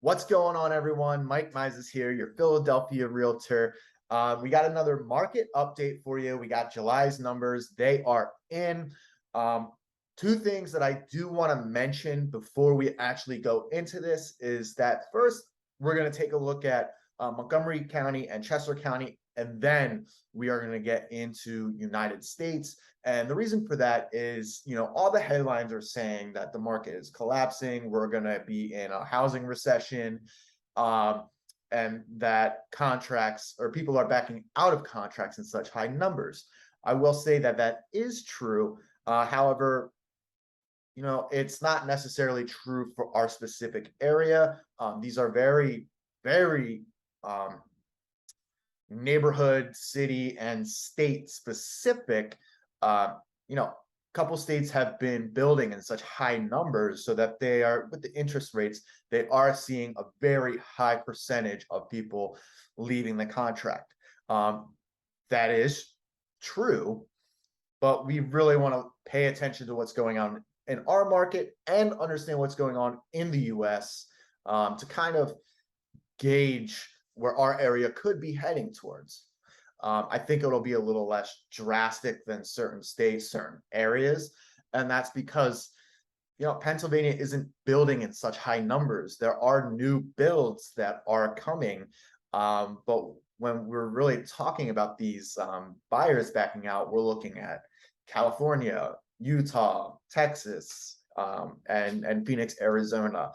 What's going on, everyone? Mike Mizas here, your Philadelphia realtor. We got another market update for you. We got July's numbers. They are in. Two things that I do want to mention before we actually go into this is that first, we're going to take a look at Montgomery County and Chester County, and then we are going to get into United States. And the reason for that is, all the headlines are saying that the market is collapsing. We're going to be in a housing recession, and that contracts or people are backing out of contracts in such high numbers. I will say that that is true. However, it's not necessarily true for our specific area. These are very, very neighborhood, city, and state specific. A couple states have been building in such high numbers so that they are, with the interest rates, they are seeing a very high percentage of people leaving the contract. That is true, but we really want to pay attention to what's going on in our market and understand what's going on in the US, to kind of gauge where our area could be heading towards. I think it'll be a little less drastic than certain states, certain areas. And that's because, Pennsylvania isn't building in such high numbers. There are new builds that are coming. But when we're really talking about these buyers backing out, we're looking at California, Utah, Texas, and Phoenix, Arizona.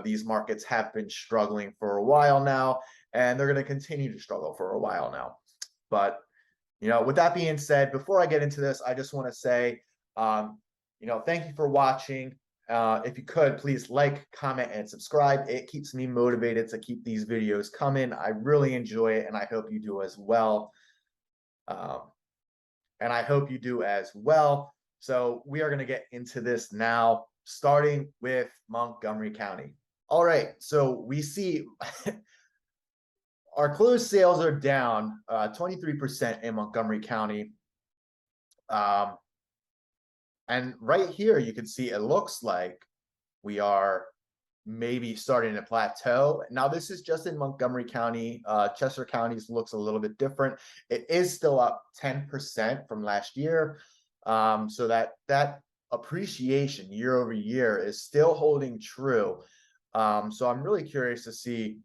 These markets have been struggling for a while now, and they're going to continue to struggle for a while now. But, with that being said, before I get into this, I just want to say, thank you for watching. If you could, please like, comment, and subscribe. It keeps me motivated to keep these videos coming. I really enjoy it, and I hope you do as well. So we are going to get into this now, starting with Montgomery County. All right, so we see our closed sales are down 23% in Montgomery County. And right here, you can see it looks like we are maybe starting to plateau. Now, this is just in Montgomery County. Chester County's looks a little bit different. It is still up 10% from last year. So that appreciation year over year is still holding true. So I'm really curious to see,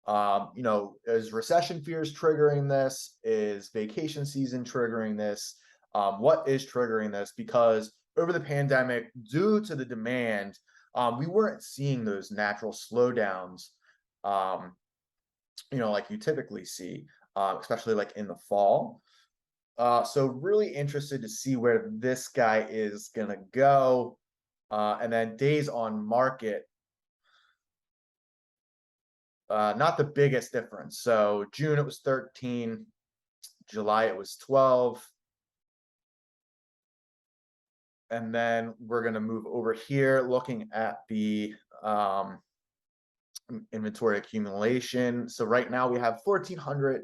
is recession fears triggering this? Is vacation season triggering this? What is triggering this? Because over the pandemic, due to the demand, we weren't seeing those natural slowdowns, like you typically see, especially like in the fall. So really interested to see where this guy is going to go. And then days on market, not the biggest difference. So June, it was 13. July, it was 12. And then we're going to move over here, looking at the inventory accumulation. So right now we have 1,400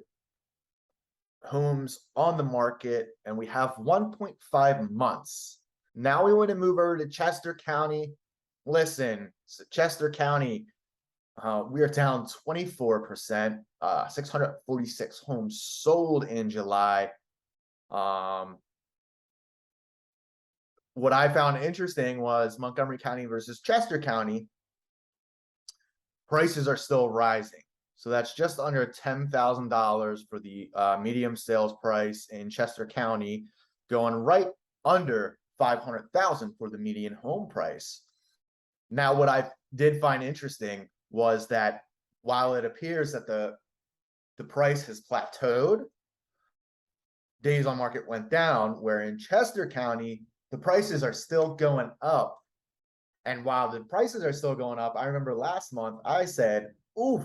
homes on the market, and we have 1.5 months. Now we want to move over to Chester County. Listen, Chester County, we are down 24%, 646 homes sold in July. What I found interesting was Montgomery County versus Chester County. Prices are still rising. So that's just under $10,000 for the medium sales price in Chester County, going right under $500,000 for the median home price. Now, what I did find interesting was that while it appears that the price has plateaued, days on market went down, where in Chester County, the prices are still going up. And while the prices are still going up, I remember last month I said, oof,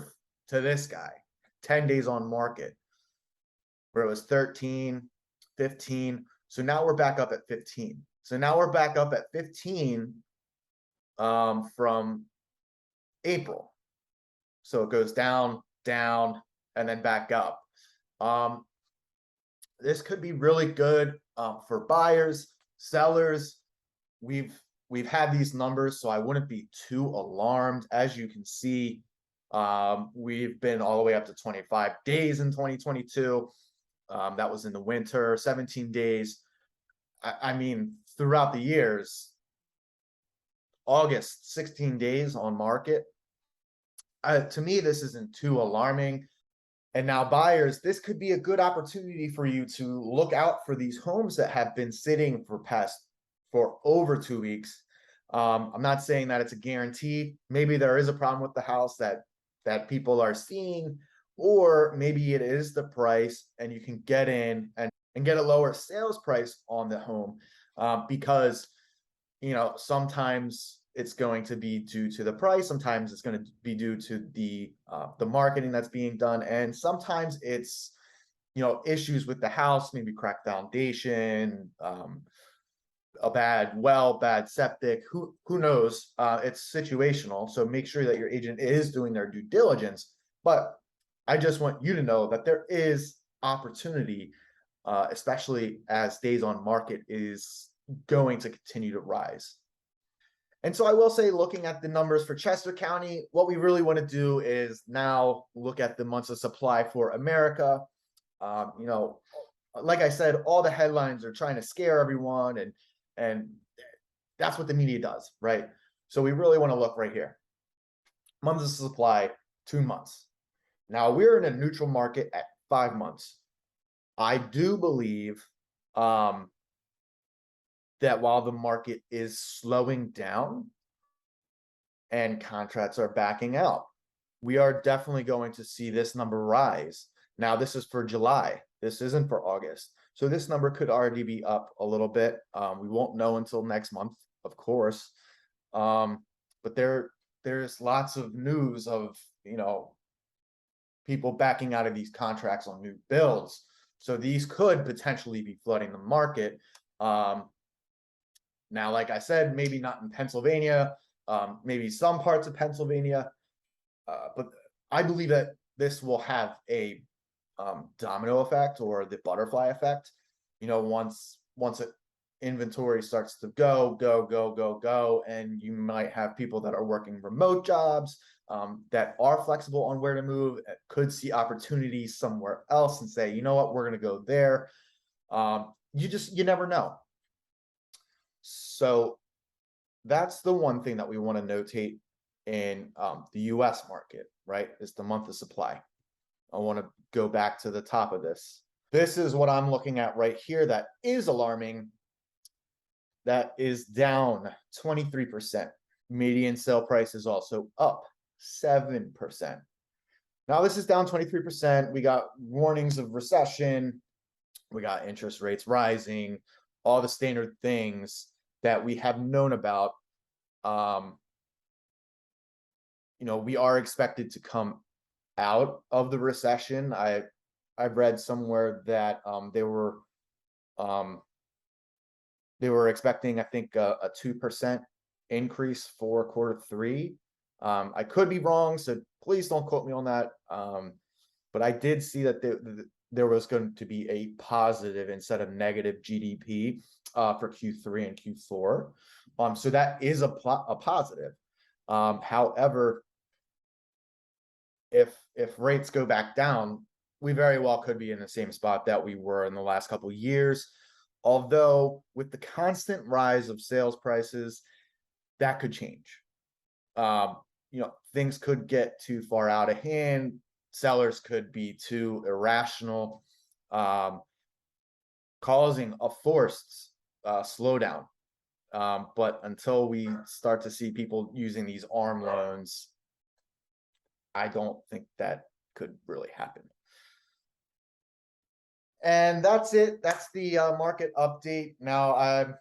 to this guy, 10 days on market, where it was 13, 15. So now we're back up at 15. So now we're back up at 15 from April. So it goes down, down, and then back up. This could be really good for buyers, sellers. We've we've had these numbers, so I wouldn't be too alarmed. As you can see, we've been all the way up to 25 days in 2022. That was in the winter, 17 days. I mean, throughout the years, August, 16 days on market. To me, this isn't too alarming. And now, buyers, this could be a good opportunity for you to look out for these homes that have been sitting for over 2 weeks. I'm not saying that it's a guarantee. Maybe there is a problem with the house that people are seeing, or maybe it is the price, and you can get in and get a lower sales price on the home, because sometimes it's going to be due to the price, sometimes it's going to be due to the marketing that's being done, and sometimes it's issues with the house, maybe cracked foundation, a bad septic, who knows. It's situational, so make sure that your agent is doing their due diligence. But I just want you to know that there is opportunity, especially as days on market is going to continue to rise. And so I will say, looking at the numbers for Chester County, what we really want to do is now look at the months of supply for America. Like I said, all the headlines are trying to scare everyone, and that's what the media does, right? So we really want to look right here. Months of supply, 2 months. Now we're in a neutral market at 5 months. I do believe that while the market is slowing down and contracts are backing out, we are definitely going to see this number rise. Now, this is for July. This isn't for August. So this number could already be up a little bit. We won't know until next month, of course. But there's lots of news of, people backing out of these contracts on new builds. So these could potentially be flooding the market. Now, like I said, maybe not in Pennsylvania, maybe some parts of Pennsylvania, but I believe that this will have a domino effect, or the butterfly effect. Once inventory starts to go, and you might have people that are working remote jobs, that are flexible on where to move, could see opportunities somewhere else and say, you know what, we're going to go there. You never know. So that's the one thing that we want to notate in the US market, right? Is the month of supply. I want to go back to the top of this. This is what I'm looking at right here that is alarming. That is down 23%. Median sale price is also up 7%. Now this is down 23%. We got warnings of recession. We got interest rates rising, all the standard things that we have known about. We are expected to come out of the recession. I've read somewhere that they were expecting, I think, a 2% increase for Q3. I could be wrong, so please don't quote me on that. But I did see that there was going to be a positive instead of negative GDP for Q3 and Q4. So that is a positive. However, if rates go back down, we very well could be in the same spot that we were in the last couple of years. Although with the constant rise of sales prices, that could change. Things could get too far out of hand. Sellers could be too irrational, causing a forced slowdown. But until we start to see people using these ARM loans, I don't think that could really happen. And that's it. That's the market update. Now,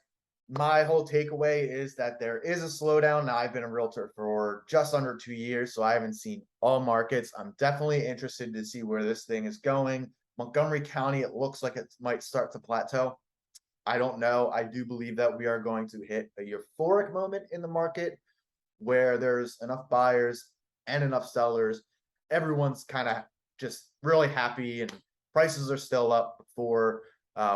my whole takeaway is that there is a slowdown. Now, I've been a realtor for just under 2 years, so I haven't seen all markets. I'm definitely interested to see where this thing is going. Montgomery County, it looks like it might start to plateau. I don't know. I do believe that we are going to hit a euphoric moment in the market where there's enough buyers and enough sellers. Everyone's kind of just really happy, and prices are still up for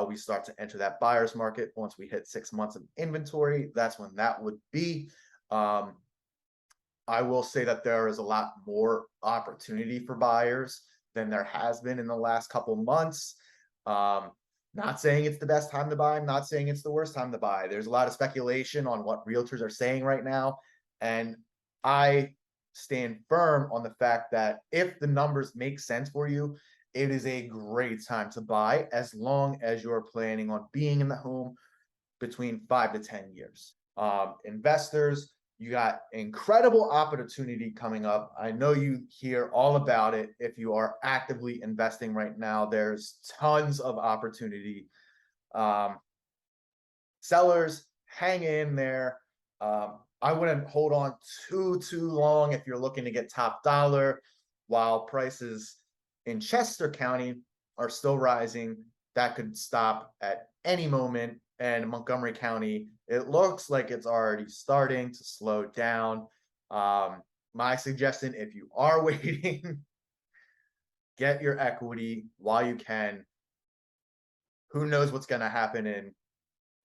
we start to enter that buyer's market. Once we hit 6 months of inventory, that's when that would be. I will say that there is a lot more opportunity for buyers than there has been in the last couple months. Not saying it's the best time to buy. I'm not saying it's the worst time to buy. There's a lot of speculation on what realtors are saying right now. And I stand firm on the fact that if the numbers make sense for you, it is a great time to buy as long as you're planning on being in the home between 5 to 10 years. Investors, you got incredible opportunity coming up. I know you hear all about it. If you are actively investing right now, there's tons of opportunity. Sellers, hang in there. I wouldn't hold on too long if you're looking to get top dollar, while prices in Chester County are still rising. That could stop at any moment. And Montgomery County, it looks like it's already starting to slow down. My suggestion, if you are waiting, get your equity while you can. Who knows what's going to happen in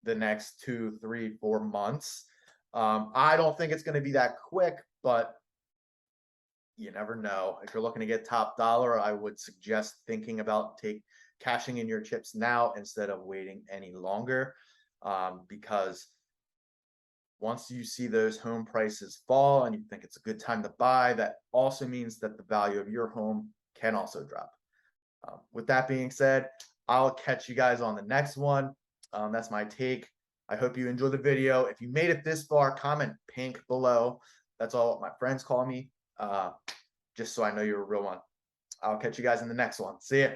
the next 2, 3, 4 months. I don't think it's going to be that quick, but you never know. If you're looking to get top dollar, I would suggest thinking about cashing in your chips now instead of waiting any longer, because once you see those home prices fall and you think it's a good time to buy, that also means that the value of your home can also drop. With that being said, I'll catch you guys on the next one. That's my take. I hope you enjoyed the video. If you made it this far, comment pink below. That's all my friends call me, just so I know you're a real one. I'll catch you guys in the next one. See ya.